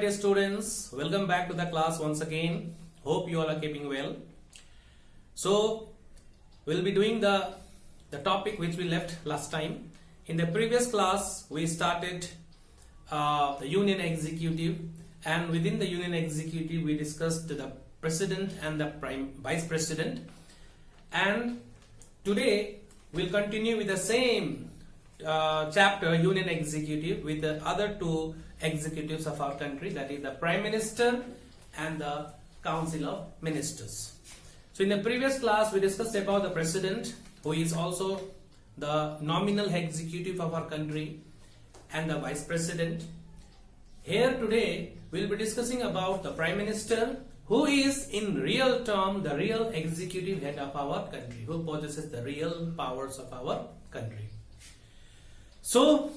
dear students, welcome back to the class once again. Hope you all are keeping well. So we'll be doing the topic which we left last time. In the previous class we started the union executive, and within the union executive we discussed the president and the vice president, and today we'll continue with the same chapter, union executive, with the other two executives of our country, that is the prime minister and the council of ministers. So in the previous class we discussed about the president, who is also the nominal executive of our country, and the vice president. Here today we'll be discussing about the prime minister, who is in real term the real executive head of our country, who possesses the real powers of our country. So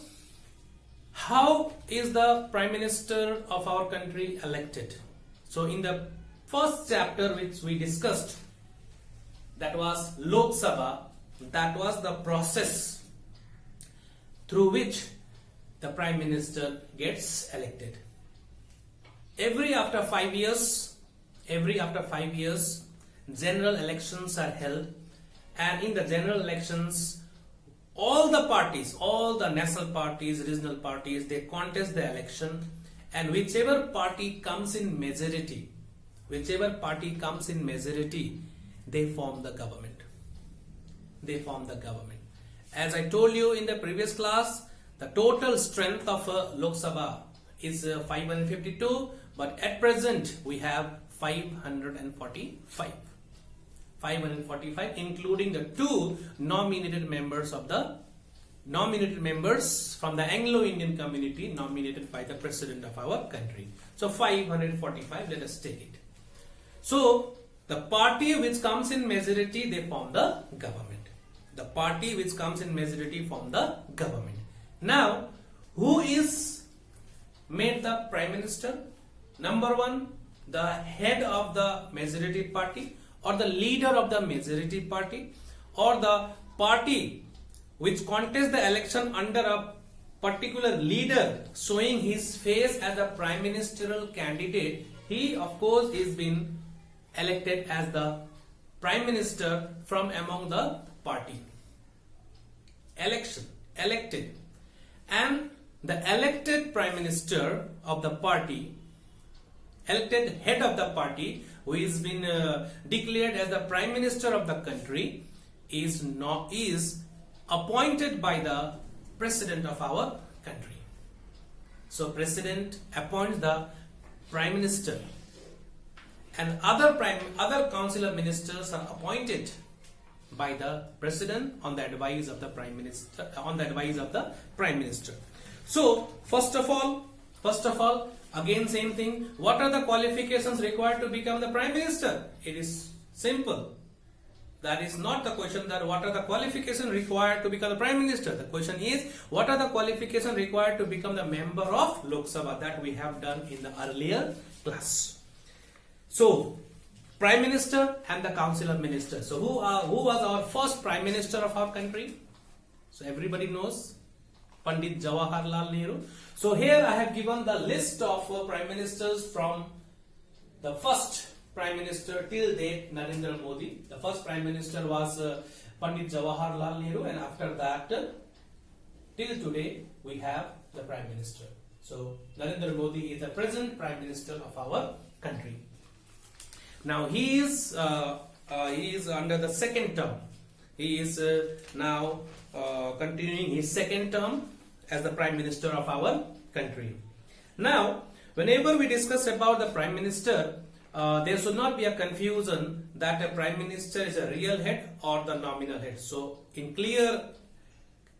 how is the prime minister of our country elected? So in the first chapter which we discussed, that was Lok Sabha, that was the process through which the prime minister gets elected. Every after 5 years, general elections are held, and in the general elections all the parties, all the national parties, regional parties, they contest the election, and whichever party comes in majority, they form the government. As I told you in the previous class, the total strength of Lok Sabha is 552, but at present we have 545, including the two nominated members from the Anglo-Indian community, nominated by the president of our country. So 545, let us take it. So the party which comes in majority, they form the government. Now, who is made the prime minister? Number one, the head of the majority party, or the leader of the majority party, or the party which contests the election under a particular leader showing his face as a prime ministerial candidate. He of course is being elected as the prime minister from among the party. Elected, and the elected prime minister of the party, elected head of the party, who is been declared as the prime minister of the country, is appointed by the president of our country. So president appoints the prime minister, and other council of ministers are appointed by the president on the advice of the prime minister. So first of all, again same thing. What are the qualifications required to become the prime minister? It is simple. That is not the question that what are the qualifications required to become the prime minister. The question is, what are the qualifications required to become the member of Lok Sabha, that we have done in the earlier class. So prime minister and the council of ministers. So who was our first prime minister of our country? So everybody knows, Pandit Jawaharlal Nehru. So here I have given the list of prime ministers from the first prime minister till date, Narendra Modi. The first prime minister was Pandit Jawaharlal Nehru, and after that till today we have the prime minister. So Narendra Modi is the present prime minister of our country. Now he is under the second term. He is now continuing his second term as the prime minister of our country. Now, whenever we discuss about the prime minister, there should not be a confusion that a prime minister is a real head or the nominal head. So in clear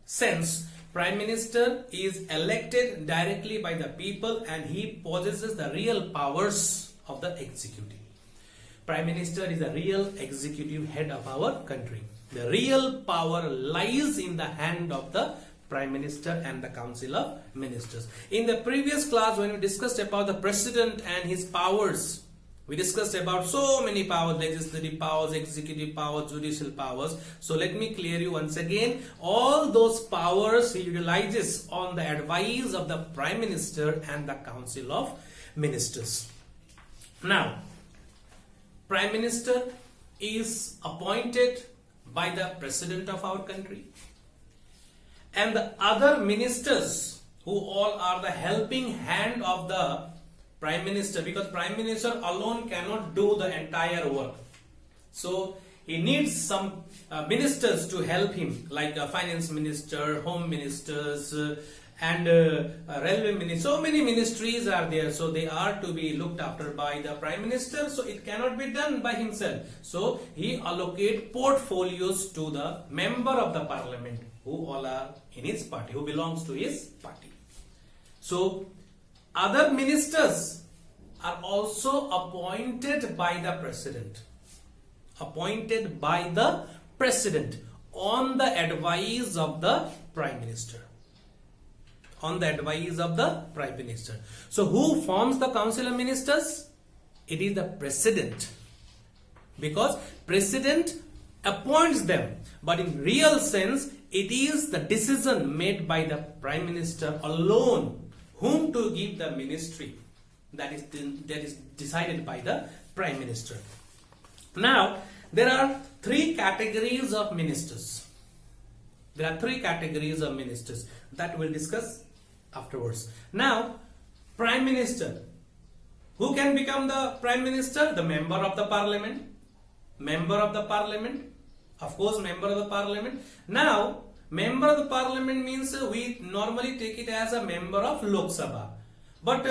sense, prime minister is elected directly by the people, and he possesses the real powers of the executive. Prime minister is the real executive head of our country. The real power lies in the hand of the prime minister and the council of ministers. In the previous class, when we discussed about the president and his powers, we discussed about so many powers: legislative powers, executive powers, judicial powers. So let me clear you once again. All those powers he utilizes on the advice of the Prime Minister and the Council of ministers. Now, Prime Minister is appointed by the President of our country, and the other ministers who all are the helping hand of the Prime Minister, because Prime Minister alone cannot do the entire work. So he needs some ministers to help him, like a finance minister, home ministers, and railway minister. So many ministries are there, so they are to be looked after by the Prime Minister, so it cannot be done by himself. So he allocate portfolios to the member of the parliament who all are in his party, who belongs to his party. So other ministers are also appointed by the president, appointed by the president on the advice of the Prime Minister, on the advice of the Prime Minister. So who forms the Council of Ministers? It is the President, because President appoints them, but in real sense it is the decision made by the Prime Minister alone whom to give the ministry. That is decided by the Prime Minister. Now, there are three categories of ministers. There are three categories of ministers that we'll discuss afterwards. Now, Prime Minister. Who can become the Prime Minister? The member of the Parliament. Member of the Parliament. Of course, member of the Parliament. Now, member of the Parliament means we normally take it as a member of Lok Sabha. But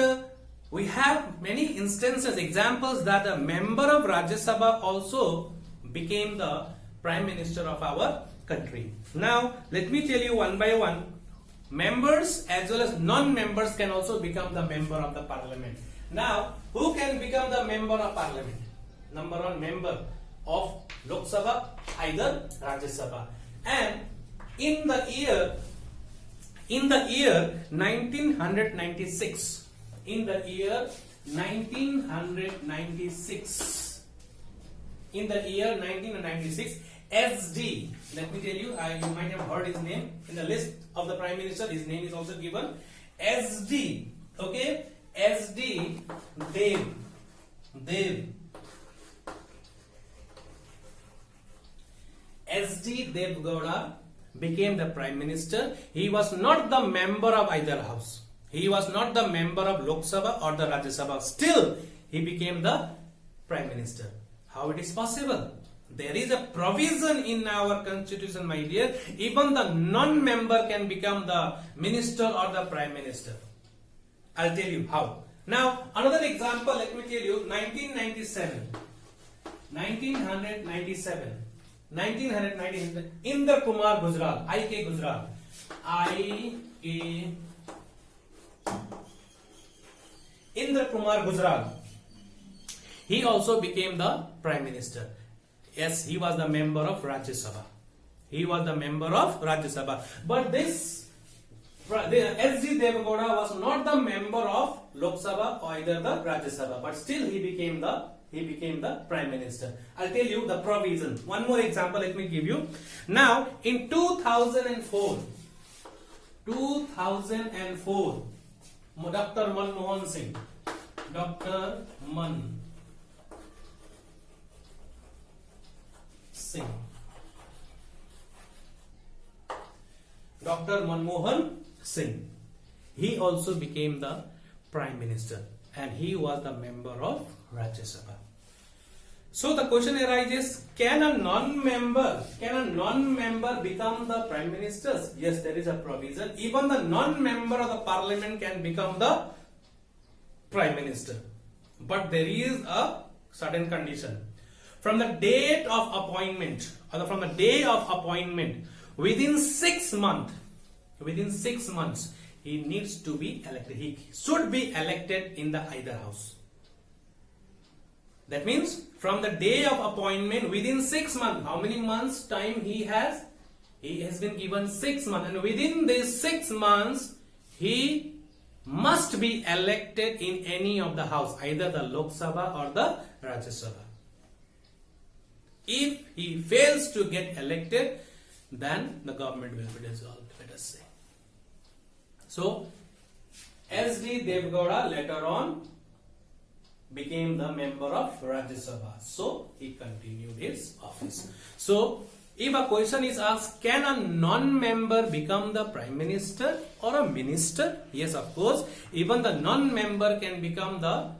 we have many instances, examples that a member of Rajya Sabha also became the Prime Minister of our country. Now, let me tell you one by one. Members as well as non-members can also become the member of the Parliament. Now, who can become the member of Parliament? Number one, member of Lok Sabha, either Rajya Sabha. And in the year 1996, in the year 1996, SD, let me tell you, you might have heard his name in the list of the Prime Minister. His name is also given, SD. Okay, SD Dev. SD Devgowda became the Prime Minister. He was not the member of either house. He was not the member of Lok Sabha or the Rajya Sabha. Still, he became the Prime Minister. How it is possible? There is a provision in our constitution, my dear. Even the non-member can become the minister or the Prime Minister. I'll tell you how. Now, another example, let me tell you, 1997, Indra Kumar Gujral, I.K. Gujral, Indra Kumar Gujral, he also became the Prime Minister. Yes, he was the member of Rajya Sabha. But this S.G. Devgowda was not the member of Lok Sabha or either the Rajya Sabha, but still he became the Prime Minister. I'll tell you the provision. One more example let me give you. Now, in 2004, Dr. Manmohan Singh, Dr. Manmohan Singh, he also became the Prime Minister, and he was the member of Rajya Sabha. So the question arises, can a non-member become the Prime Minister? Yes, there is a provision. Even the non-member of the Parliament can become the Prime Minister. But there is a certain condition. From the date of appointment, or from the day of appointment, within 6 months, he needs to be elected. He should be elected in the either house. That means from the day of appointment, within 6 months, how many months time he has? He has been given 6 months, and within these 6 months, he must be elected in any of the house, either the Lok Sabha or the Rajya Sabha. If he fails to get elected, then the government will be dissolved, let us say. So, S.D. Devgowda later on became the member of Rajya Sabha. So he continued his office. So if a question is asked, can a non-member become the Prime Minister or a minister? Yes, of course. Even the non-member can become the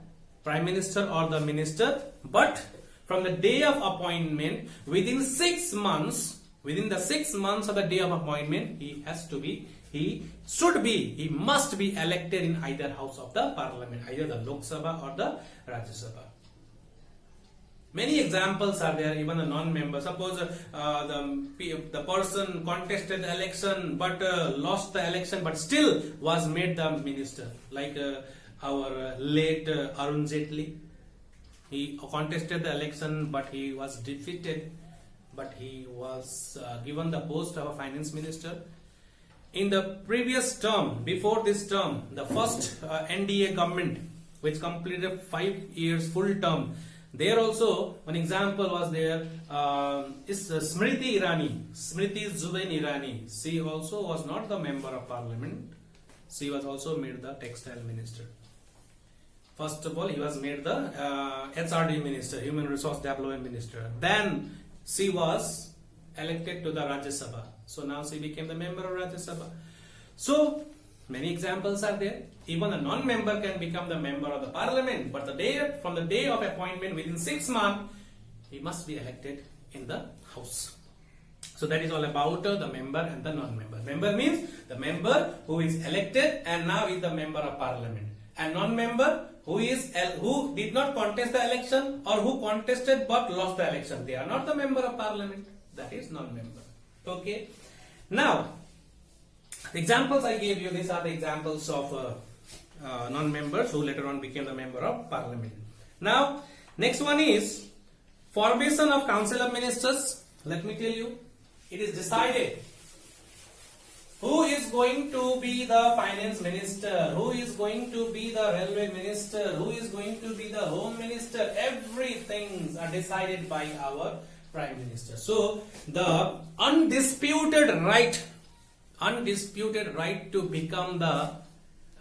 Prime Minister or the minister. But from the day of appointment, within the 6 months of the day of appointment, he must be elected in either house of the parliament, either the Lok Sabha or the Rajya Sabha. Many examples are there, even a non-member. Suppose the person contested the election but lost the election but still was made the minister. Like our late Arun Jaitley. He contested the election but he was defeated, but he was given the post of a finance minister. In the previous term, before this term, the first NDA government, which completed 5 years full term, there also one example was there is Smriti Zubain Irani. She also was not the member of parliament. She was also made the textile minister. First of all, he was made the HRD minister, human resource development minister. Then she was elected to the Rajya Sabha. So now she became the member of Rajya Sabha. So many examples are there. Even a non-member can become the member of the parliament, but from the day of appointment, within 6 months, he must be elected in the house. So that is all about the member and the non-member. Member means the member who is elected and now is the member of parliament. And non-member who did not contest the election or who contested but lost the election. They are not the member of parliament. That is non-member. Okay. Now, the examples I gave you, these are the examples of non-members who later on became the member of parliament. Now, next one is formation of Council of Ministers. Let me tell you, it is decided who is going to be the finance minister, who is going to be the railway minister, who is going to be the home minister. Everything are decided by our Prime Minister. So the undisputed right to become the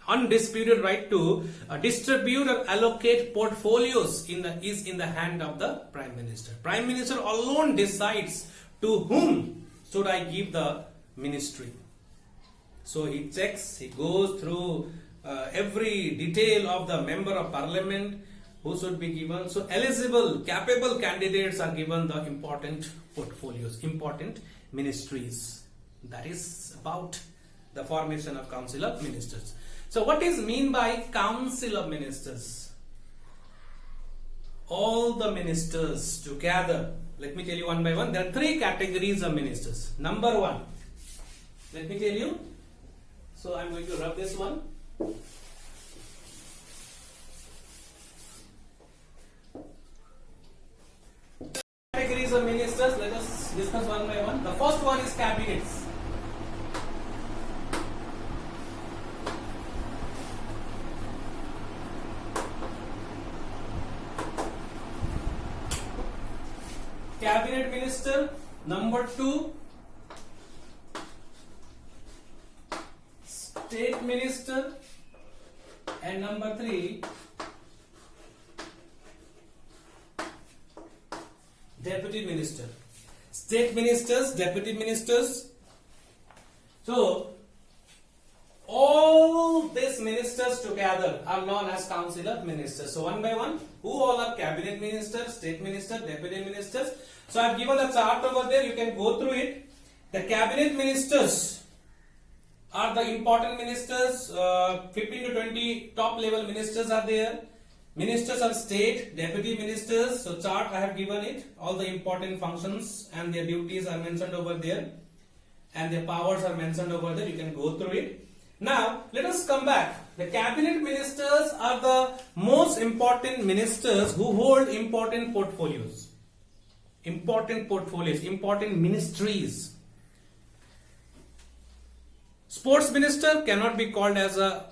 undisputed right to distribute or allocate portfolios is in the hand of the Prime Minister. Prime Minister alone decides to whom should I give the ministry. So he checks, he goes through every detail of the member of parliament who should be given. So eligible, capable candidates are given the important portfolios, important ministries. That is about the formation of Council of Ministers. So what is mean by Council of Ministers? All the ministers together. Let me tell you one by one. There are 3 categories of ministers. Number 1. Let me tell you. So I am going to rub this one. Categories of ministers. Let us discuss one by one. The first one is cabinets. Cabinet minister. Number 2, state minister, and number 3, deputy minister. State ministers, deputy ministers. So all these ministers together are known as Council of Ministers. So one by one, who all are cabinet ministers, state minister, deputy ministers. So I have given a chart over there, you can go through it. The cabinet ministers are the important ministers, 15 to 20 top level ministers are there. Ministers of state, deputy ministers, so chart I have given it. All the important functions and their duties are mentioned over there. And their powers are mentioned over there, you can go through it. Now, let us come back. The cabinet ministers are the most important ministers who hold important portfolios. Important portfolios, important ministries. Sports minister cannot be called as a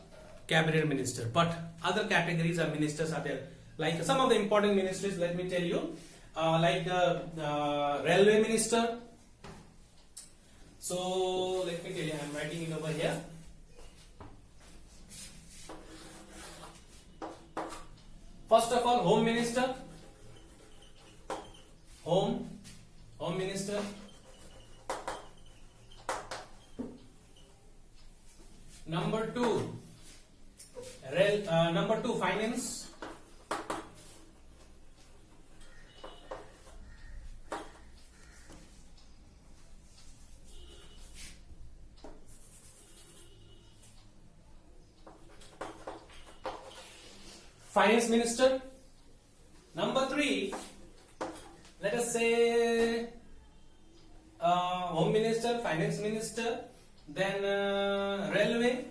cabinet minister, but other categories of ministers are there. Like some of the important ministries, let me tell you, like the railway minister. So let me tell you, I am writing it over here. First of all, Home Minister. Home Minister. Number two, Finance. Finance Minister. Number three, let us say Home Minister, Finance Minister, then Railway.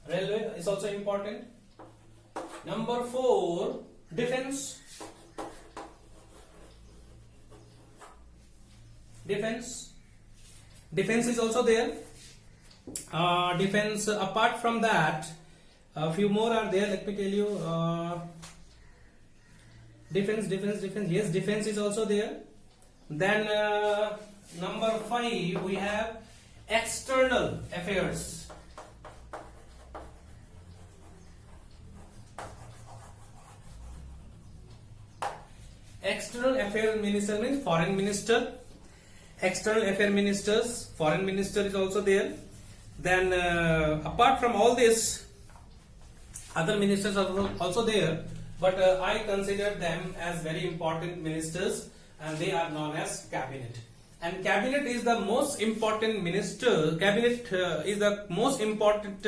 Railway is also important. Number four, Defense. Defense is also there. Defense, apart from that, a few more are there. Let me tell you. Defense. Yes, defense is also there. Then number five, we have External Affairs. External Affairs Minister means Foreign Minister. External Affairs Ministers, Foreign Minister is also there. Then apart from all this, other ministers are also there, but I consider them as very important ministers, and they are known as Cabinet. And Cabinet is the most important minister. Cabinet is the most important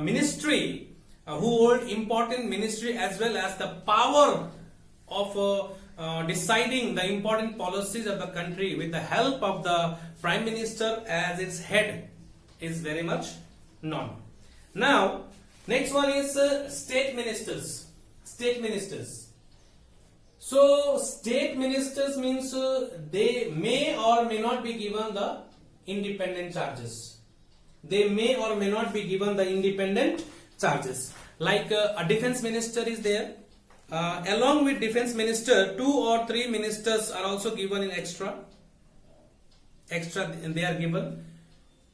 ministry who hold important ministry as well as the power of deciding the important policies of the country with the help of the Prime Minister as its head is very much known. Now, next one is State Ministers. State Ministers. So, State Ministers means they may or may not be given the independent charges. They may or may not be given the independent charges. Like a Defense Minister is there. Along with Defense Minister, 2 or 3 ministers are also given in extra. They are given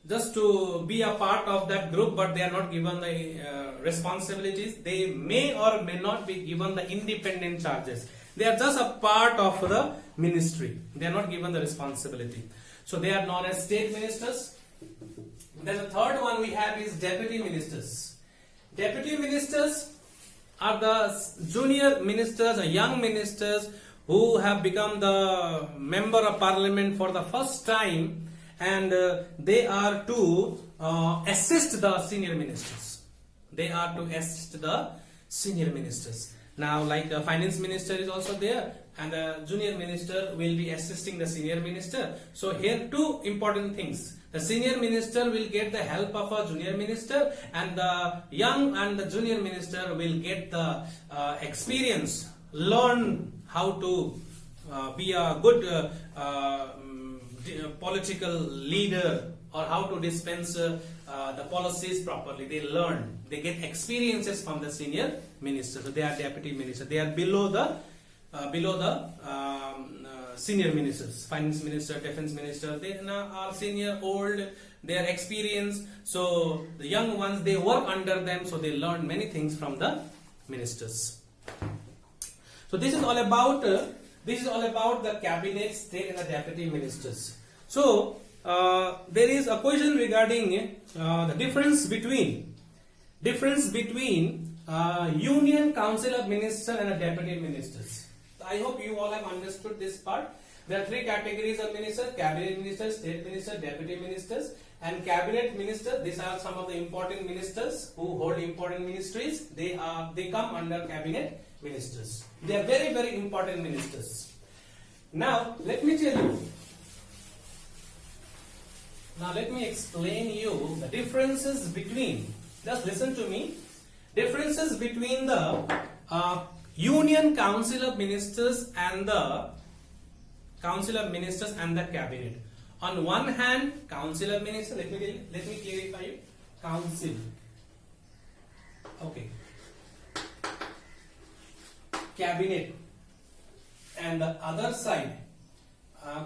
just to be a part of that group, but they are not given the responsibilities. They may or may not be given the independent charges. They are just a part of the ministry. They are not given the responsibility. So they are known as State Ministers. Then the third one we have is Deputy Ministers. Deputy Ministers are the junior ministers or young ministers who have become the member of parliament for the first time, and they are to assist the senior ministers. They are to assist the senior ministers. Now, like the finance minister is also there, and the junior minister will be assisting the senior minister. So here two important things. The senior minister will get the help of a junior minister, and the young and the junior minister will get the experience, learn how to be a good political leader, or how to dispense the policies properly. They learn, they get experiences from the senior minister. So they are deputy ministers. They are below the senior ministers. Finance minister, defense minister, they are senior, old, they are experienced. So the young ones, they work under them, so they learn many things from the ministers. So this is all about the cabinet, state, and the deputy ministers. So there is a question regarding the difference between Union Council of Ministers and the deputy ministers. I hope you all have understood this part. There are 3 categories of ministers: cabinet ministers, state ministers, deputy ministers. And cabinet ministers, these are some of the important ministers who hold important ministries. They come under cabinet ministers. They are very, very important ministers. Now let me tell you. Now let me explain you the differences between. Just listen to me. Differences between the Union Council of Ministers and the cabinet. On one hand, Council of Ministers. Let me clarify you. Council. Okay. Cabinet. And the other side,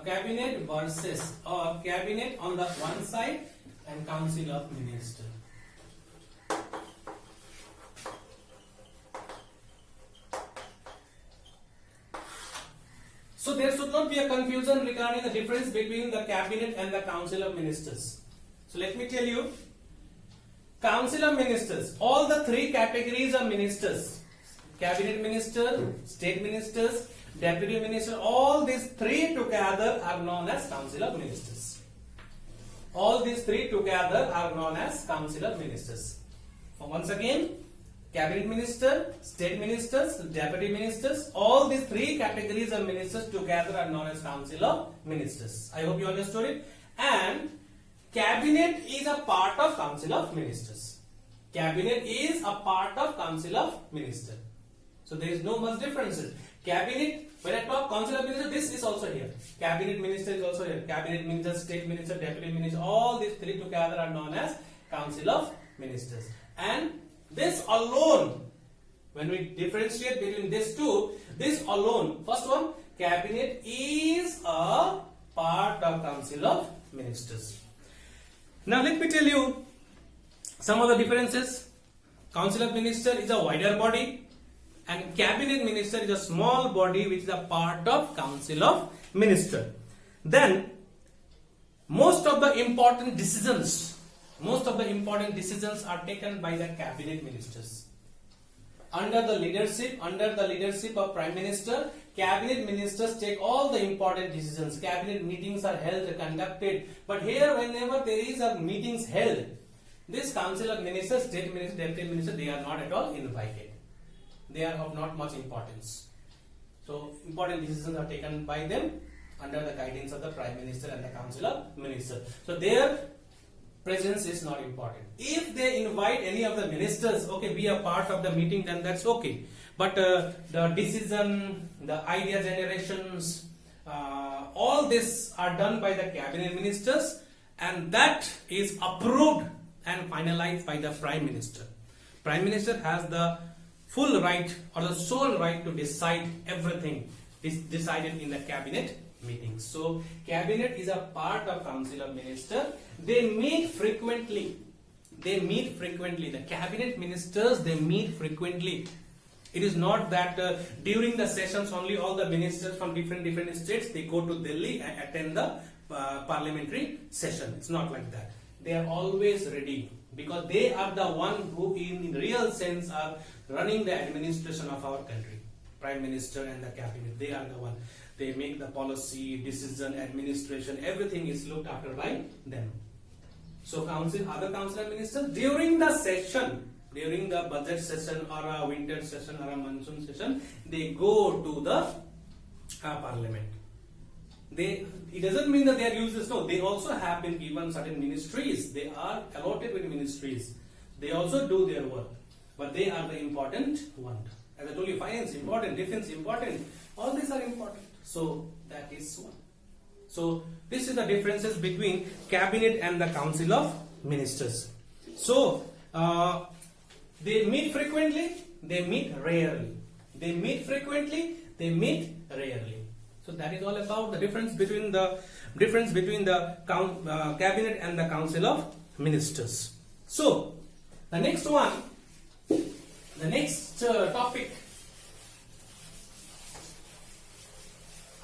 cabinet versus, or cabinet on the one side and Council of Ministers. there should not be a confusion regarding the difference between the cabinet and the council of ministers. So let me tell you, council of ministers, all the three categories of ministers, cabinet minister, state ministers, deputy minister, all these three together are known as council of ministers. All these three together are known as council of ministers. Once again, cabinet minister, state ministers, deputy ministers, all these three categories of ministers together are known as council of ministers. I hope you understood it. And cabinet is a part of council of ministers. Cabinet is a part of council of ministers. So there is no much differences. Cabinet, when I talk council of ministers, this is also here. Cabinet minister is also here. Cabinet minister, state minister, deputy minister, all these three together are known as council of ministers. And this alone, when we differentiate between these two, this alone, first one, cabinet is a part of council of ministers. Now let me tell you some of the differences. Council of ministers is a wider body and cabinet minister is a small body which is a part of council of ministers. Then most of the important decisions are taken by the cabinet ministers. Under the leadership of Prime Minister, cabinet ministers take all the important decisions. Cabinet meetings are held, conducted. But here, whenever there is a meetings held, this council of ministers, state minister, deputy minister, they are not at all invited. They are of not much importance. So important decisions are taken by them under the guidance of the Prime Minister and the council of ministers. So their presence is not important. If they invite any of the ministers, okay, be a part of the meeting, then that's okay. But the decision, the idea generations, all this are done by the cabinet ministers, and that is approved and finalized by the Prime Minister. Prime Minister has the full right or the sole right to decide everything is decided in the cabinet meetings. So cabinet is a part of council of ministers. They meet frequently. The cabinet ministers, they meet frequently. It is not that during the sessions only all the ministers from different states, they go to Delhi and attend the parliamentary session. It's not like that. They are always ready because they are the one who in real sense are running the administration of our country. Prime Minister and the cabinet, they are the one. They make the policy, decision, administration, everything is looked after by them. So other council of ministers during the session, during the budget session or a winter session or a monsoon session, they go to the parliament. It doesn't mean that they are useless. No, they also have been given certain ministries. They are allotted with ministries. They also do their work, but they are the important one. As I told you, finance important, defense important. All these are important. So that is one. So this is the differences between cabinet and the council of ministers. So they meet frequently, they meet rarely. They meet frequently, they meet rarely. So that is all about the difference between the cabinet and the council of ministers. So the next one, the next topic.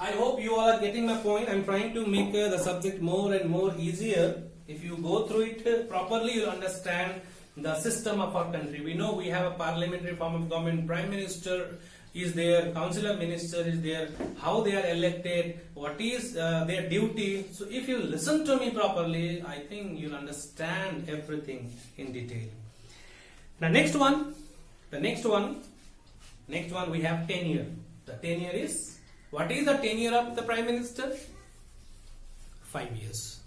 I hope you all are getting my point. I'm trying to make the subject more and more easier. If you go through it properly, you'll understand the system of our country. We know we have a parliamentary form of government. Prime Minister is there, council of ministers is there, how they are elected, what is their duty. So if you listen to me properly, I think you'll understand everything in detail. Now next one we have tenure. The tenure is, what is the tenure of the Prime Minister? 5 years.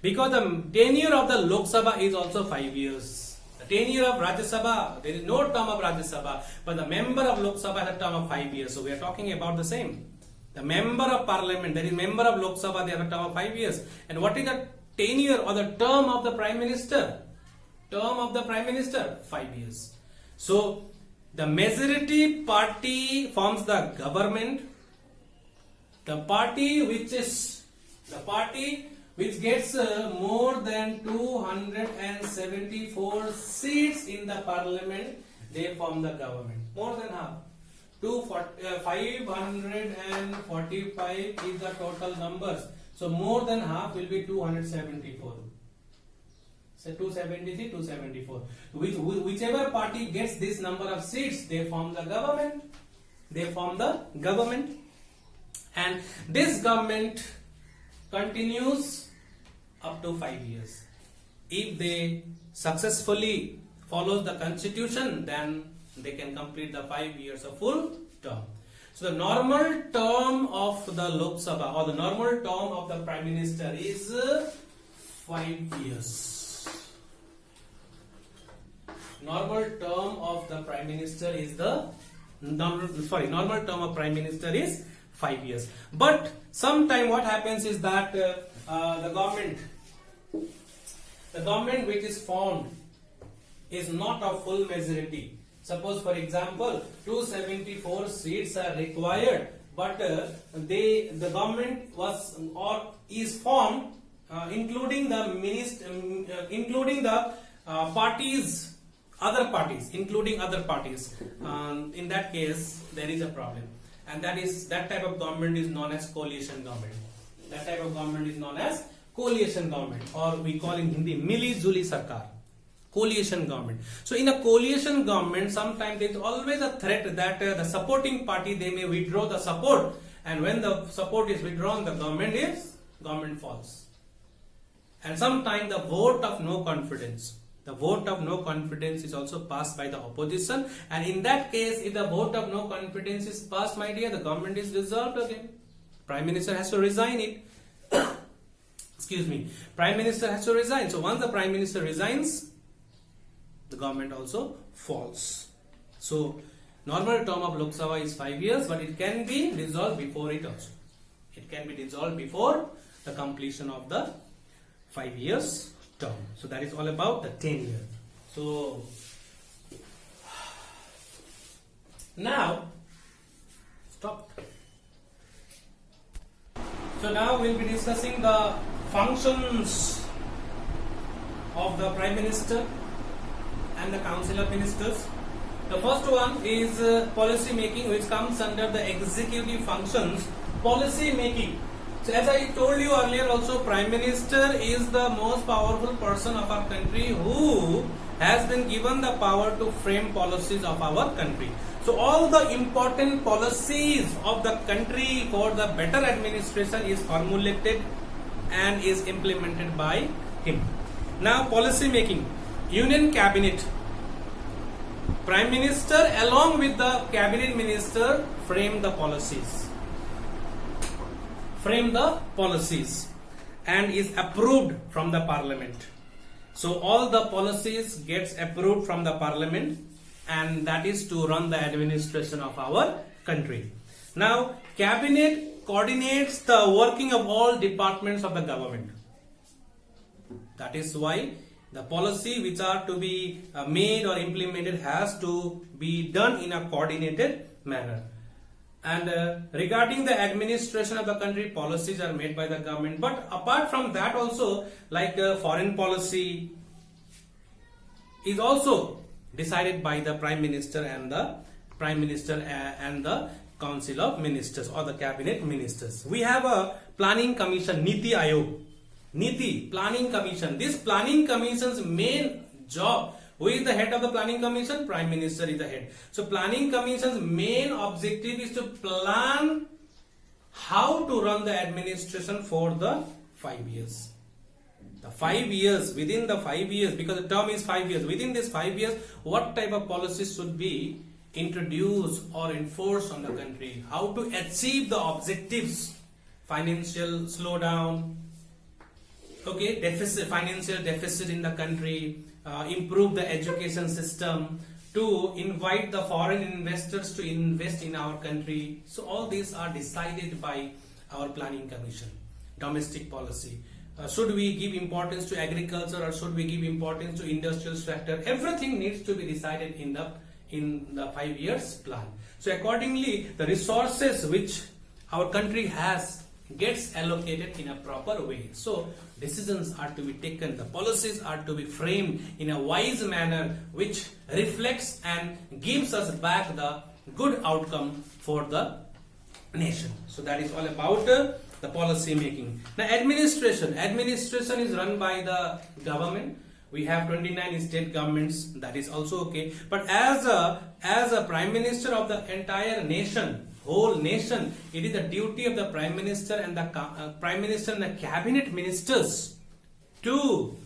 Because the tenure of the Lok Sabha is also 5 years. The tenure of Rajya Sabha, there is no term of Rajya Sabha, but the member of Lok Sabha has a term of 5 years. So we are talking about the same. The member of Parliament, that is member of Lok Sabha, they have a term of 5 years. And what is the tenure or the term of the Prime Minister? Term of the Prime Minister, 5 years. So the majority party forms the government. The party which gets more than 274 seats in the parliament, they form the government. More than half. 545 is the total numbers. So more than half will be 274. So 273, 274. Whichever party gets this number of seats, they form the government. And this government continues up to 5 years. If they successfully follow the constitution, then they can complete the 5 years of full term. So the normal term of the Lok Sabha or the normal term of the Prime Minister is 5 years. Normal term of the Prime Minister is normal term of Prime Minister is 5 years. But sometime what happens is that the government which is formed is not of full majority. Suppose, for example, 274 seats are required, but the government was or is formed, including the parties, other parties. In that case, there is a problem, and that type of government is known as coalition government. That type of government is known as coalition government, or we call in Hindi Mili-Juli Sarkar. Coalition government. So in a coalition government, sometimes there is always a threat that the supporting party, they may withdraw the support, and when the support is withdrawn, the government falls. And sometimes the vote of no confidence is also passed by the opposition, and in that case, if the vote of no confidence is passed, my dear, the government is dissolved again. Prime Minister has to resign it. Excuse me. Prime Minister has to resign. So once the Prime Minister resigns, the government also falls. So normal term of Lok Sabha is 5 years, but it can be dissolved before it also. It can be dissolved before the completion of the 5 years term. So that is all about the 10 years. So now stop. So now we'll be discussing the functions of the Prime Minister and the Council of Ministers. The first one is policy making, which comes under the executive functions. Policy making. So as I told you earlier also, Prime Minister is the most powerful person of our country who has been given the power to frame policies of our country. So all the important policies of the country for the better administration is formulated and is implemented by him. Now policy making. Union Cabinet. Prime Minister along with the Cabinet Minister frame the policies. And is approved from the Parliament. So all the policies gets approved from the Parliament, and that is to run the administration of our country. Now Cabinet coordinates the working of all departments of the government. That is why the policy which are to be made or implemented has to be done in a coordinated manner. And regarding the administration of the country, policies are made by the government. But apart from that also, like foreign policy is also decided by the Prime Minister and the Council of Ministers or the Cabinet Ministers. We have a planning commission, Niti Ayog. Planning Commission. This Planning Commission's main job, who is the head of the Planning Commission? Prime Minister is the head. So Planning Commission's main objective is to plan how to run the administration for the 5 years. The 5 years, within the 5 years, because the term is 5 years, within this 5 years, what type of policies should be introduced or enforced on the country? How to achieve the objectives? Financial slowdown, financial deficit in the country, improve the education system, to invite the foreign investors to invest in our country. So all these are decided by our Planning Commission. Domestic policy. Should we give importance to agriculture or should we give importance to industrial sector? Everything needs to be decided in the 5 years plan. So accordingly, the resources which our country has gets allocated in a proper way. So decisions are to be taken, the policies are to be framed in a wise manner which reflects and gives us back the good outcome for the nation. So that is all about the policy making. Now administration is run by the government. We have 29 state governments, that is also okay. But as a prime minister of the entire nation, whole nation, it is the duty of the prime minister and the cabinet ministers to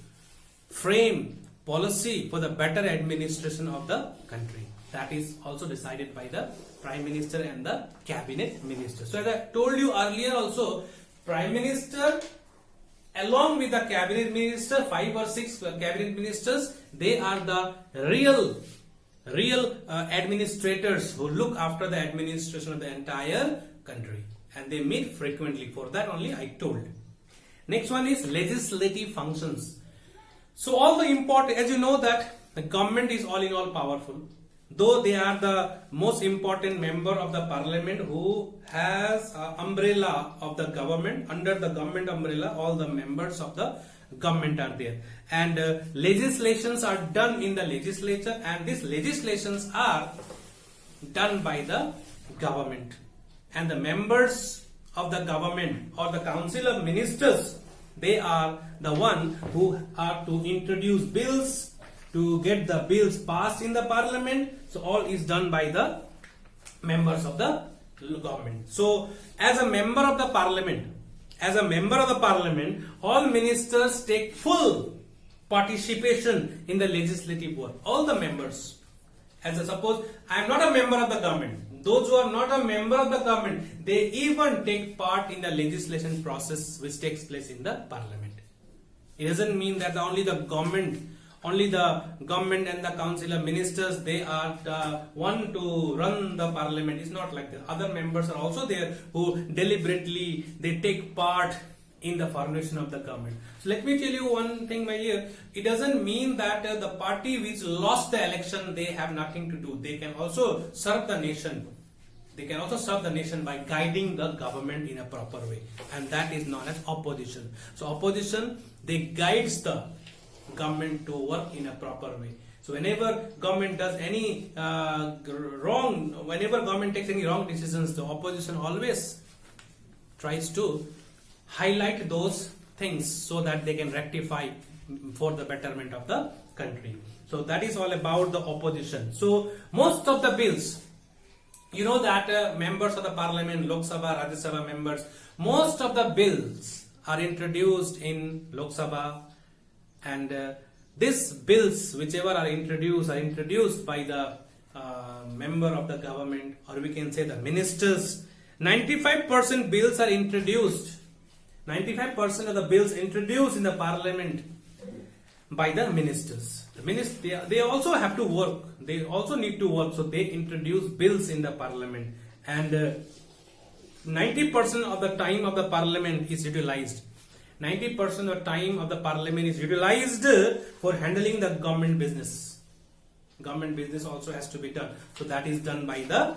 frame policy for the better administration of the country. That is also decided by the prime minister and the cabinet minister. So as I told you earlier also, prime minister along with the cabinet minister, 5 or 6 cabinet ministers, they are the real administrators who look after the administration of the entire country, and they meet frequently. For that only I told. Next one is legislative functions. So all the important, as you know that the government is all in all powerful, though they are the most important member of the parliament who has umbrella of the government. Under the government umbrella, all the members of the government are there, and legislations are done in the legislature, and these legislations are done by the government, and the members of the government or the council of ministers, they are the one who are to introduce bills, to get the bills passed in the parliament. So all is done by the members of the government. So as a member of the parliament, all ministers take full participation in the legislative work. All the members. Suppose I am not a member of the government. Those who are not a member of the government, they even take part in the legislation process which takes place in the parliament. It doesn't mean that only the government and the council of ministers, they are the one to run the parliament. It's not like that. Other members are also there who deliberately they take part in the formation of the government. So let me tell you one thing, my dear. It doesn't mean that the party which lost the election, they have nothing to do. They can also serve the nation. They can also serve the nation by guiding the government in a proper way, and that is known as opposition. So opposition, they guides the government to work in a proper way. So whenever government does any whenever government takes any wrong decisions, the opposition always tries to highlight those things so that they can rectify for the betterment of the country. So that is all about the opposition. So most of the bills, you know that members of the parliament, Lok Sabha, Rajya Sabha members, most of the bills are introduced in Lok Sabha, and these bills, whichever are introduced by the member of the government, or we can say the ministers. 95% bills are introduced. 95% of the bills introduced in the parliament by the ministers. They also have to work. They also need to work. So they introduce bills in the parliament, and 90% of the time of the parliament is utilized. 90% of the time of the parliament is utilized for handling the government business. Government business also has to be done. So that is done by the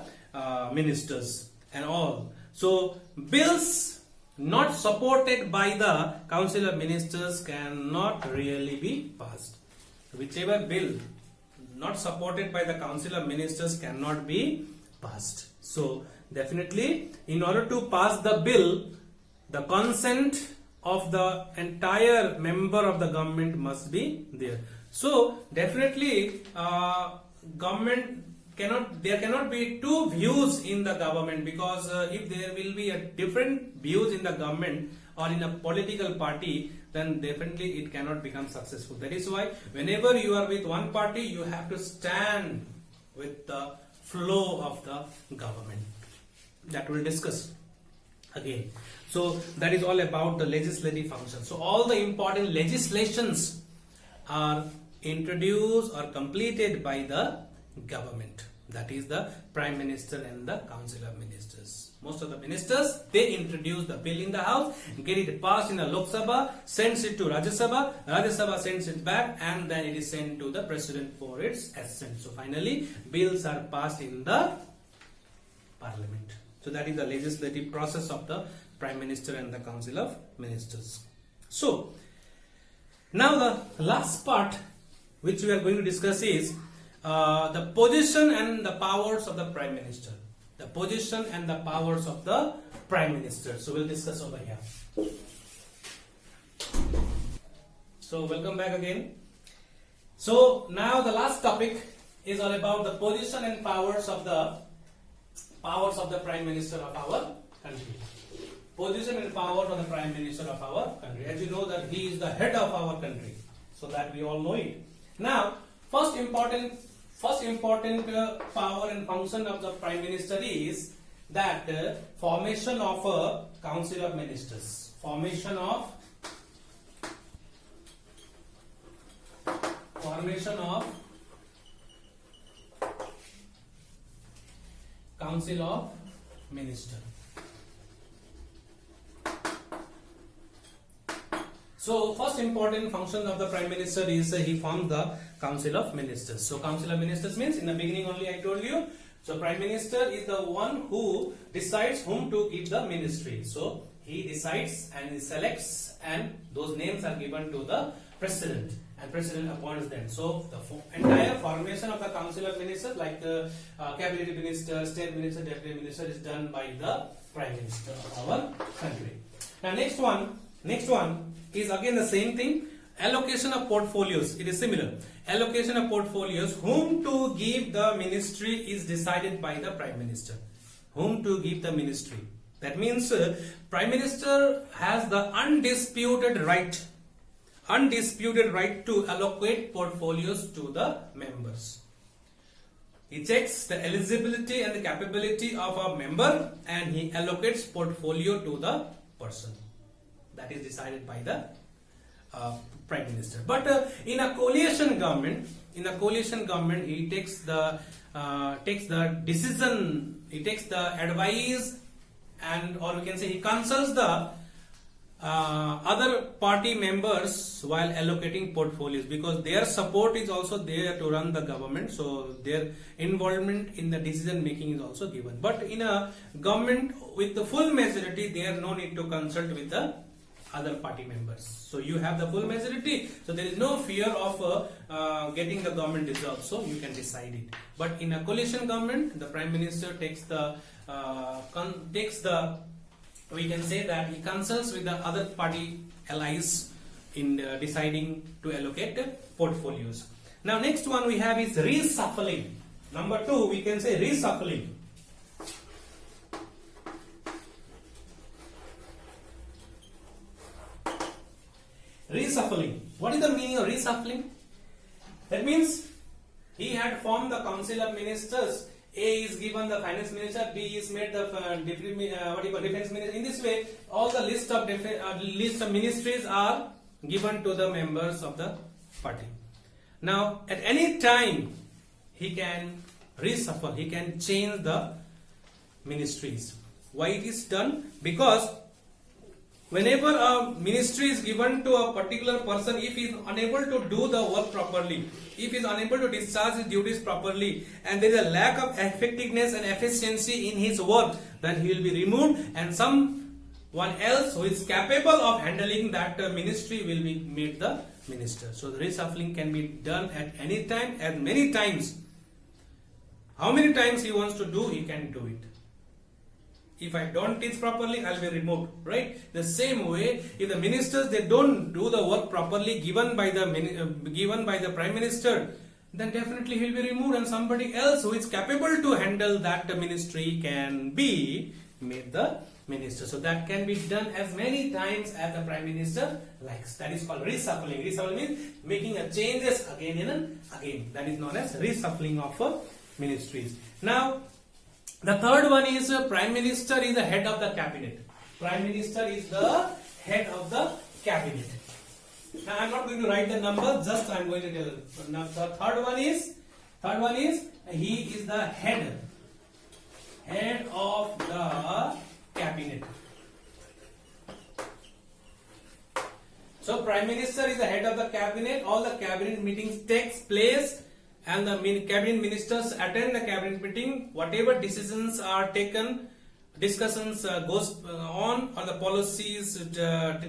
ministers and all. So bills not supported by the council of ministers cannot really be passed. Whichever bill not supported by the council of ministers cannot be passed. So definitely, in order to pass the bill, the consent of the entire member of the government must be there. So definitely, there cannot be two views in the government, because if there will be a different views in the government or in a political party, then definitely it cannot become successful. That is why whenever you are with one party, you have to stand with the flow of the government. That we'll discuss again. So that is all about the legislative function. So all the important legislations are introduced or completed by the government. That is the Prime Minister and the Council of Ministers. Most of the ministers, they introduce the bill in the house, get it passed in the Lok Sabha, sends it to Rajya Sabha, Rajya Sabha sends it back, and then it is sent to the President for its assent. So finally, bills are passed in the Parliament. So that is the legislative process of the Prime Minister and the Council of Ministers. So now the last part which we are going to discuss is the position and the powers of the Prime Minister. The position and the powers of the Prime Minister. So we'll discuss over here. So welcome back again. So now the last topic is all about the position and powers of the Prime Minister of our country. Position and powers of the Prime Minister of our country. As you know that he is the head of our country, so that we all know it. Now, first important power and function of the Prime Minister is that formation of a Council of Ministers. Formation of Council of Ministers. So first important function of the Prime Minister is he forms the Council of Ministers. So Council of Ministers means, in the beginning only I told you, so Prime Minister is the one who decides whom to give the ministry. So he decides and he selects, and those names are given to the President, and President appoints them. So the entire formation of the Council of Ministers, like the Cabinet Minister, State Minister, Deputy Minister, is done by the Prime Minister of our country. Now next one is again the same thing. Allocation of portfolios. It is similar. Allocation of portfolios. Whom to give the ministry is decided by the Prime Minister. Whom to give the ministry. That means Prime Minister has the undisputed right to allocate portfolios to the members. He checks the eligibility and the capability of a member, and he allocates portfolio to the person. That is decided by the Prime Minister. But in a coalition government, he takes the decision, he takes the advice, and or we can say he consults the other party members while allocating portfolios, because their support is also there to run the government. So their involvement in the decision making is also given. But in a government with the full majority, there no need to consult with the other party members. So you have the full majority, so there is no fear of getting the government dissolved, so you can decide it. But in a coalition government, the Prime Minister takes the we can say that he consults with the other party allies in deciding to allocate portfolios. Now next one we have is reshuffling. Number 2, we can say reshuffling. Reshuffling. What is the meaning of reshuffling? That means he had formed the Council of Ministers. A is given the Finance Minister, B is made the Defense Minister. In this way, all the list of ministries are given to the members of the party. Now, at any time, he can reshuffle. He can change the ministries. Why it is done? Because whenever a ministry is given to a particular person, if he is unable to do the work properly, if he is unable to discharge his duties properly, and there is a lack of effectiveness and efficiency in his work, then he will be removed, and someone else who is capable of handling that ministry will be made the minister. So the reshuffling can be done at any time, at many times. How many times he wants to do, he can do it. If I don't teach properly, I will be removed, right? The same way, if the ministers, they don't do the work properly given by the Prime Minister, then definitely he will be removed, and somebody else who is capable to handle that ministry can be made the minister. So that can be done as many times as the Prime Minister likes. That is called reshuffling. Reshuffling means making a changes again and again. That is known as reshuffling of ministries. Now, the third one is Prime Minister is the head of the cabinet. Prime Minister is the head of the cabinet. Now I am not going to write the number, just I am going to tell. Now the third one is he is the head of the cabinet. So Prime Minister is the head of the cabinet. All the cabinet meetings takes place, and the cabinet ministers attend the cabinet meeting. Whatever decisions are taken discussions goes on, or the policies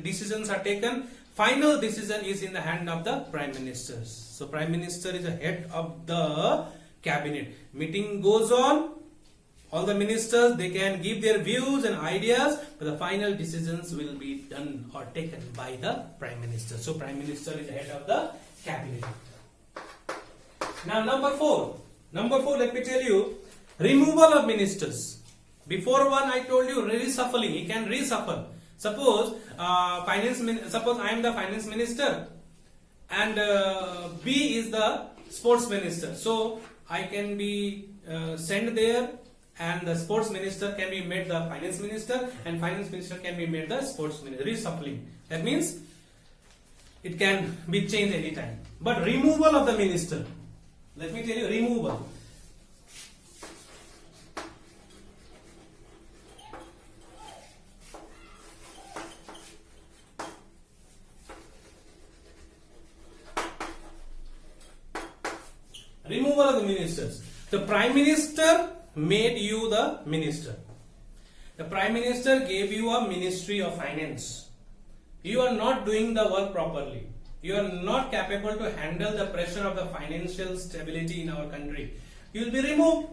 decisions are taken, final decision is in the hand of the Prime Minister. So Prime Minister is the head of the cabinet. Meeting goes on, all the ministers, they can give their views and ideas, but the final decisions will be done or taken by the Prime Minister. So Prime Minister is the head of the cabinet. Now number four, let me tell you, removal of ministers. Before one I told you reshuffling, he can reshuffle. Suppose suppose I am the finance minister and B is the sports minister. So I can be sent there, and the sports minister can be made the finance minister, and finance minister can be made the sports minister. Reshuffling. That means it can be changed anytime. But removal of the minister, let me tell you, removal. Removal of the ministers. The Prime Minister made you the minister. The Prime Minister gave you a Ministry of Finance. You are not doing the work properly. You are not capable to handle the pressure of the financial stability in our country. You will be removed.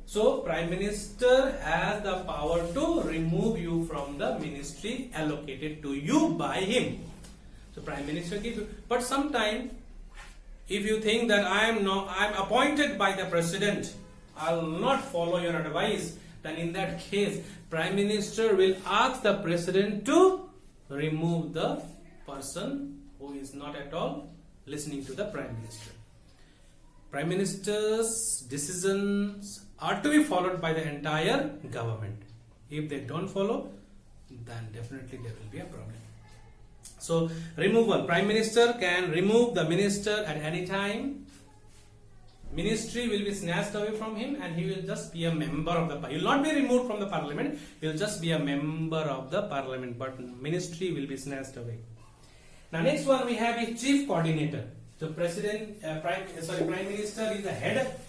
So Prime Minister has the power to remove you from the ministry allocated to you by him. So Prime Minister gives you. But sometimes, if you think that I am appointed by the President, I will not follow your advice, then in that case, Prime Minister will ask the President to remove the person who is not at all listening to the Prime Minister. Prime Minister's decisions are to be followed by the entire government. If they don't follow, then definitely there will be a problem. So removal. Prime Minister can remove the minister at any time. Ministry will be snatched away from him, and he will just be a member of the parliament. He will not be removed from the parliament. He will just be a member of the parliament, but ministry will be snatched away. Now next one we have is chief coordinator. So Prime Minister is the head.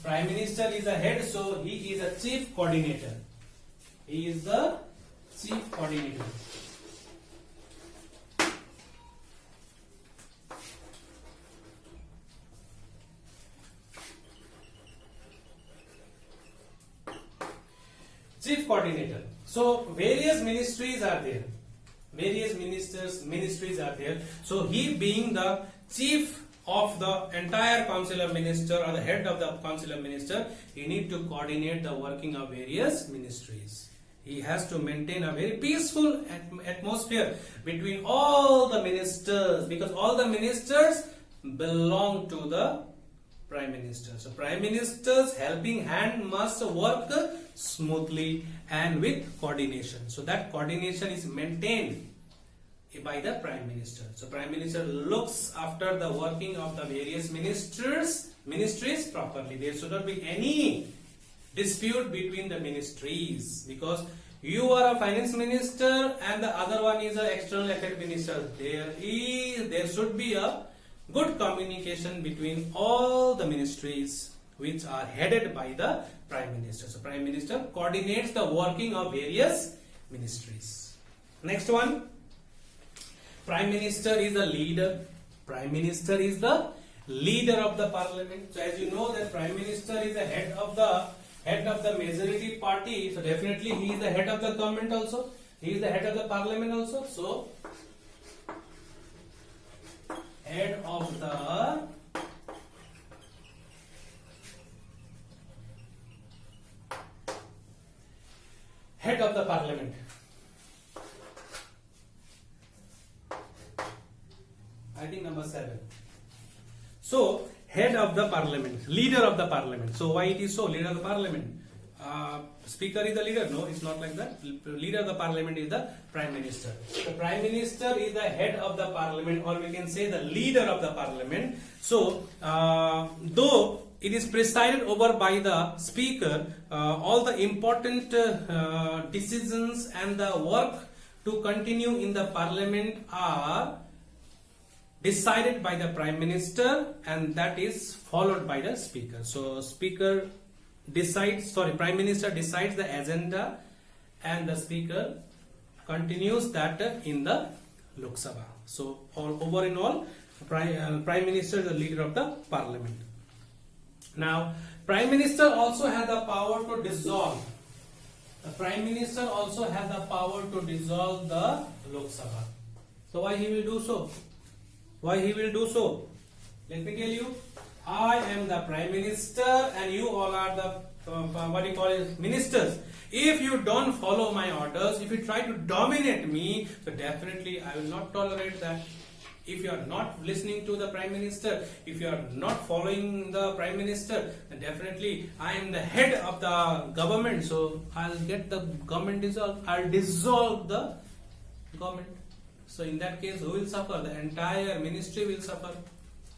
Prime Minister is the head, so he is a chief coordinator. He is the chief coordinator. Chief coordinator. So various ministries are there. Various ministries are there. So he being the chief of the entire council of minister, or the head of the council of minister, he need to coordinate the working of various ministries. He has to maintain a very peaceful atmosphere between all the ministers, because all the ministers belong to the Prime Minister. So Prime Minister's helping hand must work smoothly and with coordination. So that coordination is maintained by the Prime Minister. So Prime Minister looks after the working of the various ministries properly. There should not be any dispute between the ministries, because you are a finance minister and the other one is an external affairs minister. There should be a good communication between all the ministries which are headed by the Prime Minister. So Prime Minister coordinates the working of various ministries. Next one, Prime Minister is the leader. Prime Minister is the leader of the parliament. So as you know that Prime Minister is the head of the majority party. So definitely he is the head of the government also. He is the head of the parliament also. So head of the parliament. I think number 7. So head of the parliament, leader of the parliament. So why it is so? Leader of the parliament. Speaker is the leader? No, it's not like that. Leader of the parliament is the Prime Minister. The Prime Minister is the head of the parliament, or we can say the leader of the parliament. So though it is presided over by the speaker, all the important decisions and the work to continue in the parliament are decided by the Prime Minister, and that is followed by the speaker. So speaker Prime Minister decides the agenda and the Speaker continues that in the Lok Sabha. So over in all, Prime Minister is the leader of the Parliament. Now, Prime Minister also has the power to dissolve. The Prime Minister also has the power to dissolve the Lok Sabha. So why he will do so? Why he will do so? Let me tell you. I am the Prime Minister and you all are the ministers. If you don't follow my orders, if you try to dominate me, so definitely I will not tolerate that. If you are not listening to the Prime Minister, if you are not following the Prime Minister, then definitely I am the head of the government. So I'll get the government dissolved. I'll dissolve the government. So in that case, who will suffer? The entire ministry will suffer.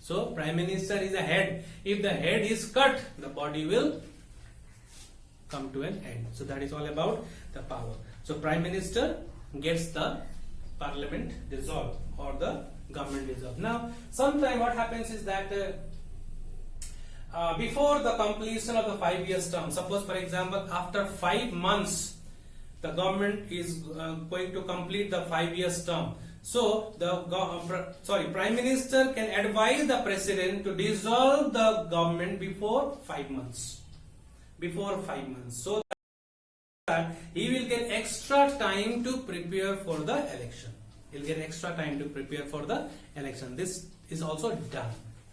So Prime Minister is a head. If the head is cut, the body will come to an end. So that is all about the power. So Prime Minister gets the Parliament dissolved or the government dissolved. Now, sometime what happens is that before the completion of the 5 years term, suppose for example after 5 months the government is going to complete the 5 years term. So the Prime Minister can advise the President to dissolve the government before 5 months. Before 5 months. So that he will get extra time to prepare for the election. He'll get extra time to prepare for the election. This is also done.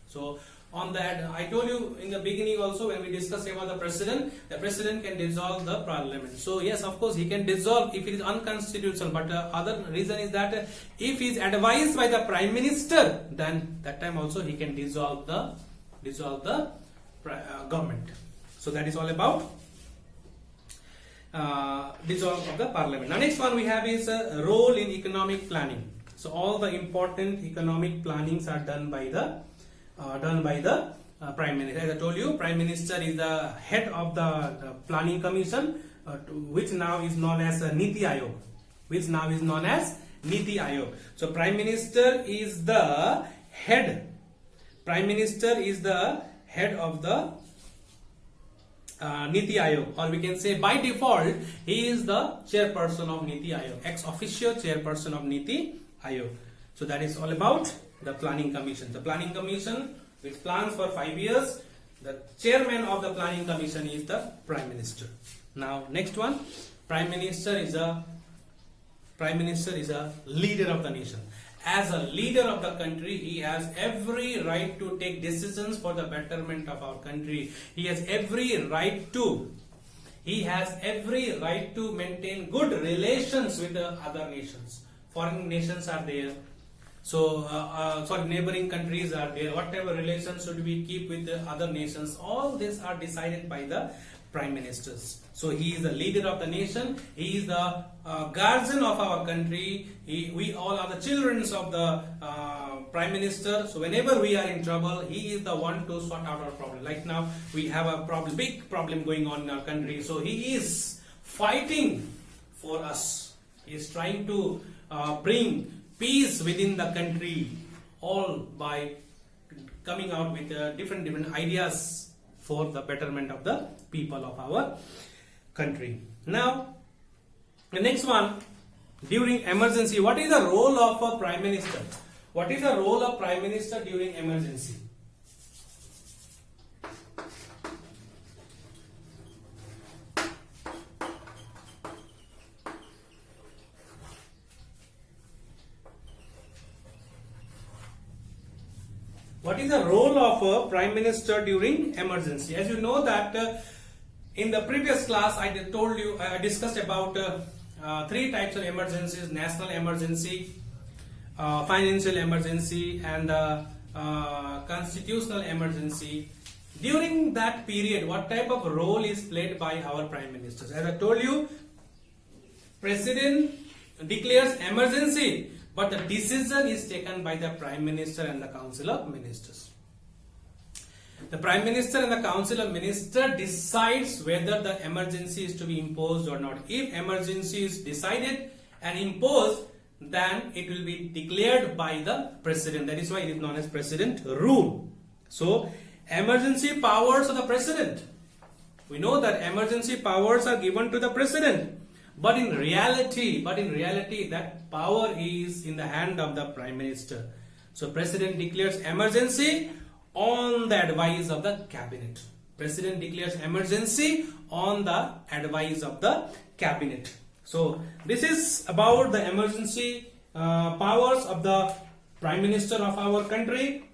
So on that, I told you in the beginning also when we discussed about the President can dissolve the Parliament. So yes, of course he can dissolve if it is unconstitutional. But other reason is that if he is advised by the Prime Minister, then that time also he can dissolve the government. So that is all about dissolve of the Parliament. Now next one we have is role in economic planning. So all the important economic plannings are done by the Prime Minister. As I told you, Prime Minister is the head of the Planning Commission, which now is known as Niti Aayog. So Prime Minister is the head. Prime Minister is the head of the Niti Aayog, or we can say by default he is the chairperson of Niti Aayog, ex officio chairperson of Niti Aayog. So that is all about the Planning Commission. The Planning Commission which plans for 5 years. The chairman of the Planning Commission is the Prime Minister. Now next one, Prime Minister is a leader of the nation. As a leader of the country, he has every right to take decisions for the betterment of our country. He has every right to maintain good relations with the other nations. Foreign nations are there. So, neighboring countries are there. Whatever relations should we keep with the other nations, all these are decided by the Prime Ministers. So he is the leader of the nation. He is the guardian of our country. We all are the children of the Prime Minister. So whenever we are in trouble, he is the one to sort out our problem. Like now, we have a big problem going on in our country. So he is fighting for us. He is trying to bring peace within the country, all by coming out with different ideas for the betterment of the people of our country. Now, the next one, during emergency, what is the role of a Prime Minister? What is the role of Prime Minister during emergency? What is the role of a Prime Minister during emergency? As you know that in the previous class I told you, I discussed about 3 types of emergencies: national emergency, financial emergency, and constitutional emergency. During that period, what type of role is played by our Prime Ministers? As I told you, President declares emergency, but the decision is taken by the Prime Minister and the Council of Ministers. The Prime Minister and the Council of Ministers decides whether the emergency is to be imposed or not. If emergency is decided and imposed, then it will be declared by the President. That is why it is known as President rule. So, emergency powers of the President. We know that emergency powers are given to the president. But in reality, that power is in the hand of the prime minister. So president declares emergency on the advice of the cabinet. President declares emergency on the advice of the cabinet. So this is about the emergency powers of the prime minister of our country.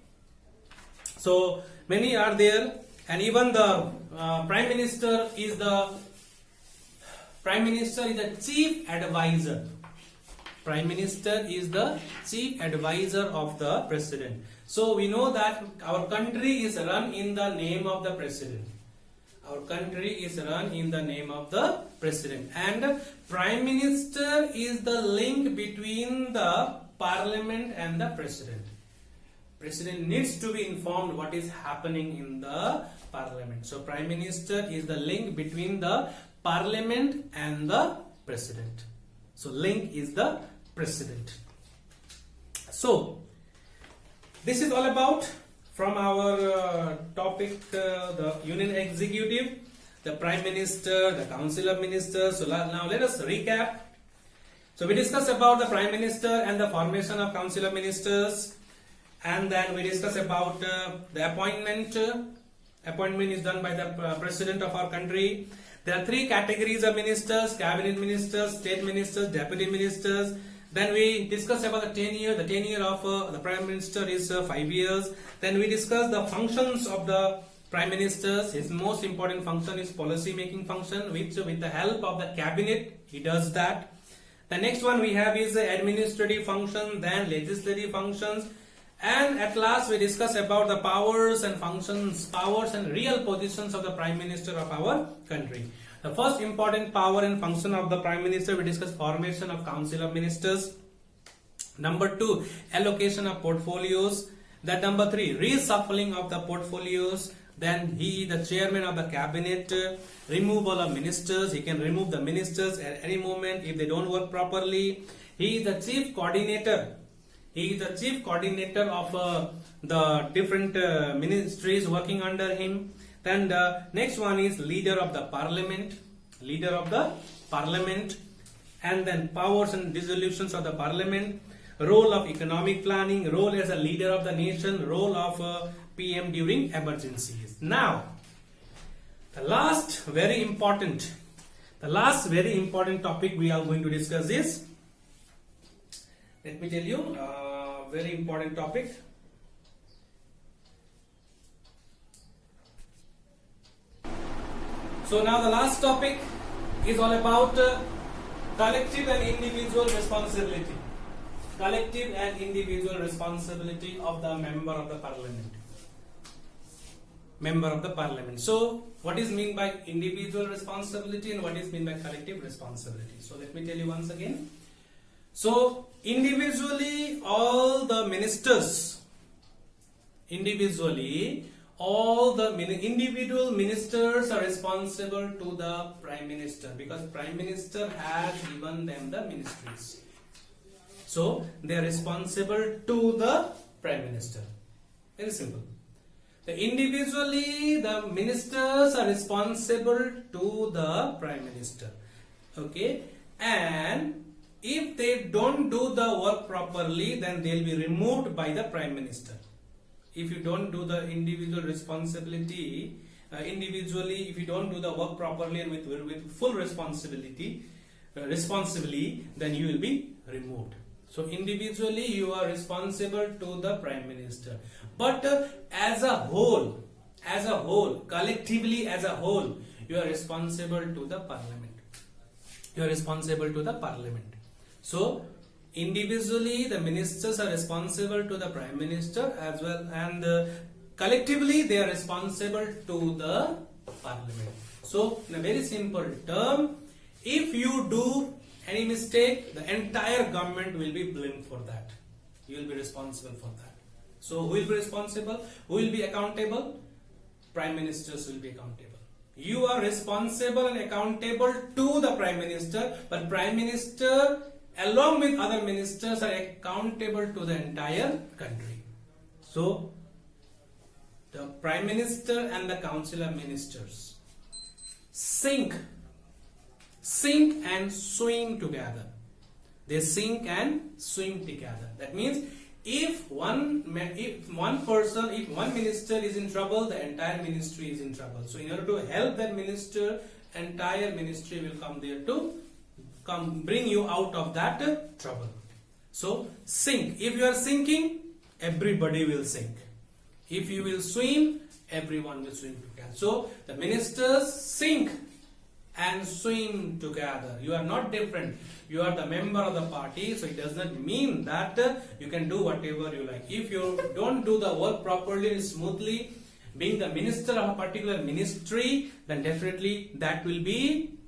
So many are there, and even the prime minister is the chief advisor. Prime minister is the chief advisor of the president. So we know that our country is run in the name of the president. Our country is run in the name of the president, and prime minister is the link between the parliament and the president. President needs to be informed what is happening in the parliament. So prime minister is the link between the parliament and the president. So link is the president. So this is all about from our topic, the Union Executive, the Prime Minister, the Council of Ministers. So now let us recap. So we discussed about the Prime Minister and the formation of Council of Ministers, and then we discussed about the appointment. Appointment is done by the President of our country. There are three categories of ministers: cabinet ministers, state ministers, deputy ministers. Then we discussed about the tenure. The tenure of the Prime Minister is 5 years. Then we discussed the functions of the Prime Minister. His most important function is policy making function, which with the help of the cabinet he does that. The next one we have is administrative function, then legislative functions, and at last we discuss about the powers and functions, powers and real positions of the Prime Minister of our country. The first important power and function of the Prime Minister, we discuss formation of Council of Ministers. Number 2, allocation of portfolios. That number 3, reshuffling of the portfolios. Then he, the chairman of the cabinet, removal of ministers. He can remove the ministers at any moment if they don't work properly. He is the chief coordinator. He is the chief coordinator of the different ministries working under him. Then the next one is leader of the parliament. Leader of the parliament. And then powers and dissolutions of the parliament. Role of economic planning. Role as a leader of the nation. Role of PM during emergencies. Now, the last very important topic we are going to discuss is, let me tell you, very important topic. So now the last topic is all about collective and individual responsibility. Collective and individual responsibility of the member of the parliament. Member of the parliament. So what is meant by individual responsibility and what is meant by collective responsibility? So let me tell you once again. So individually all the ministers, individual ministers are responsible to the Prime Minister, because Prime Minister has given them the ministries. So they are responsible to the Prime Minister. Very simple. Individually the ministers are responsible to the Prime Minister. Okay, and if they don't do the work properly, then they will be removed by the Prime Minister. If you don't do the individual responsibility, individually, if you don't do the work properly and with full responsibility, responsibly, then you will be removed. So individually you are responsible to the Prime Minister. But as a whole, collectively as a whole, you are responsible to the Parliament. You are responsible to the Parliament. So individually the ministers are responsible to the Prime Minister as well, and collectively they are responsible to the Parliament. So in a very simple term, if you do any mistake, the entire government will be blamed for that. You will be responsible for that. So who will be responsible? Who will be accountable? Prime Ministers will be accountable. You are responsible and accountable to the Prime Minister, but Prime Minister along with other ministers are accountable to the entire country. So the Prime Minister and the Council of Ministers sink and swim together. They sink and swim together. That means if one minister is in trouble, the entire ministry is in trouble. So in order to help that minister, entire ministry will come there to bring you out of that trouble. So sink. If you are sinking, everybody will sink. If you will swim, everyone will swim together. So the ministers sink and swim together. You are not different. You are the member of the party, so it does not mean that you can do whatever you like. If you don't do the work properly and smoothly, being the minister of a particular ministry, then definitely that will bring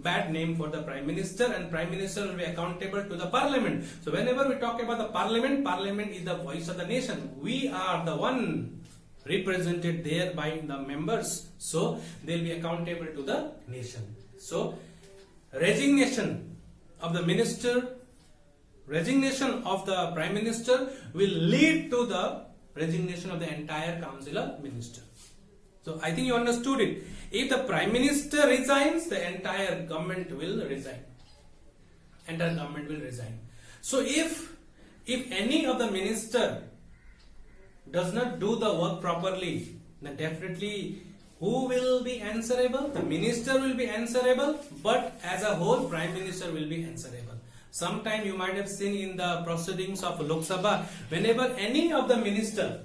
bad name for the Prime Minister, and Prime Minister will be accountable to the Parliament. So whenever we talk about the Parliament is the voice of the nation. We are the one represented there by the members, so they will be accountable to the nation. So resignation of the Prime Minister will lead to the resignation of the entire Council of Ministers. So I think you understood it. If the Prime Minister resigns, the entire government will resign. So if any of the minister does not do the work properly, then definitely who will be answerable? The minister will be answerable, but as a whole, Prime Minister will be answerable. Sometime you might have seen in the proceedings of Lok Sabha, whenever any of the minister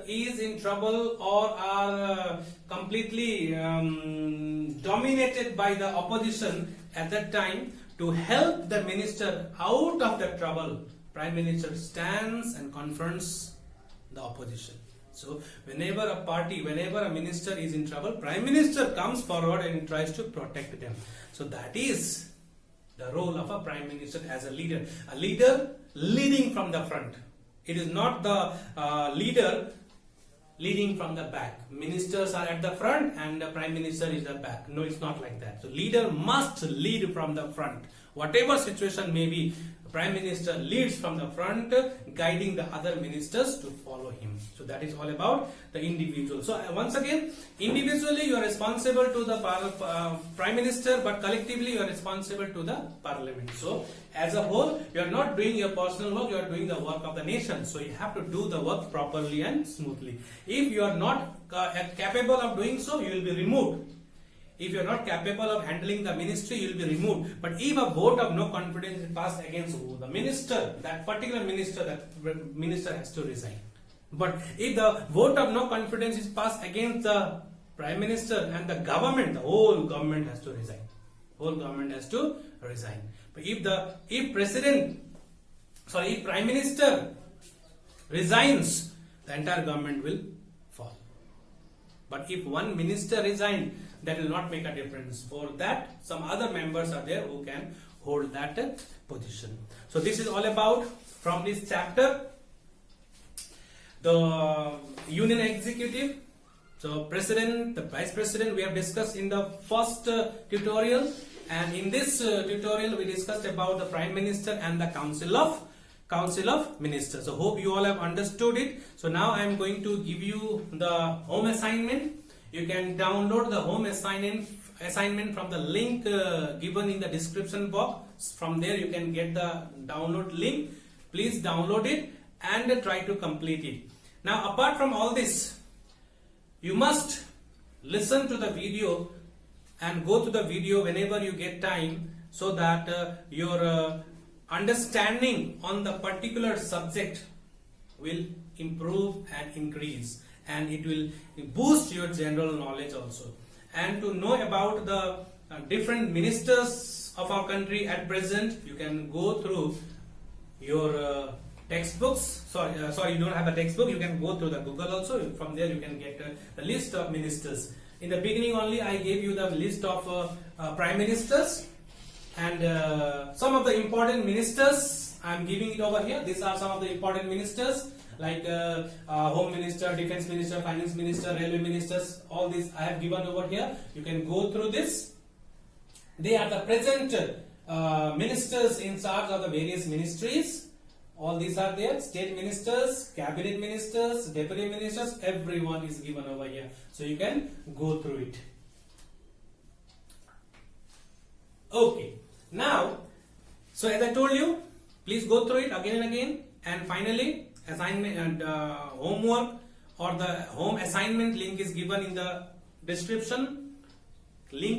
is in trouble or are completely dominated by the opposition, at that time, to help the minister out of the trouble, Prime Minister stands and confronts the opposition. So whenever a minister is in trouble, Prime Minister comes forward and tries to protect them. So that is the role of a Prime Minister as a leader leading from the front. It is not the leader leading from the back. Ministers are at the front and the Prime Minister is the back. No, it's not like that. So leader must lead from the front. Whatever situation may be, Prime Minister leads from the front, guiding the other ministers to follow him. So that is all about the individual. So once again, individually you are responsible to the Prime Minister, but collectively you are responsible to the Parliament. So as a whole, you are not doing your personal work, you are doing the work of the nation. So you have to do the work properly and smoothly. If you are not capable of doing so, you will be removed. If you are not capable of handling the ministry, you will be removed. But if a vote of no confidence is passed against the minister, that particular minister, that minister has to resign. But if the vote of no confidence is passed against the Prime Minister and the government, the whole government has to resign. But if Prime Minister resigns, the entire government will fall. But if one minister resigns, that will not make a difference. For that, some other members are there who can hold that position. So this is all about from this chapter. The Union Executive, so President, the Vice President, we have discussed in the first tutorial, and in this tutorial we discussed about the Prime Minister and the Council of Ministers. So hope you all have understood it. So now I am going to give you the home assignment. You can download the home assignment from the link given in the description box. From there you can get the download link. Please download it and try to complete it. Now apart from all this, you must listen to the video and go to the video whenever you get time, so that your understanding on the particular subject will improve and increase, and it will boost your general knowledge also. And to know about the different ministers of our country at present, you can go through your textbooks. Sorry, you don't have a textbook. You can go through the Google also. From there you can get the list of ministers. In the beginning only I gave you the list of prime ministers, and some of the important ministers I am giving it over here. These are some of the important ministers, like Home Minister, Defense Minister, Finance Minister, Railway Ministers. All these I have given over here. You can go through this. They are the present ministers in charge of the various ministries. All these are there. State ministers, cabinet ministers, deputy ministers, everyone is given over here. So you can go through it. Okay. Now, so as I told you, please go through it again and again. And finally, assignment and homework or the home assignment link is given in the description. Link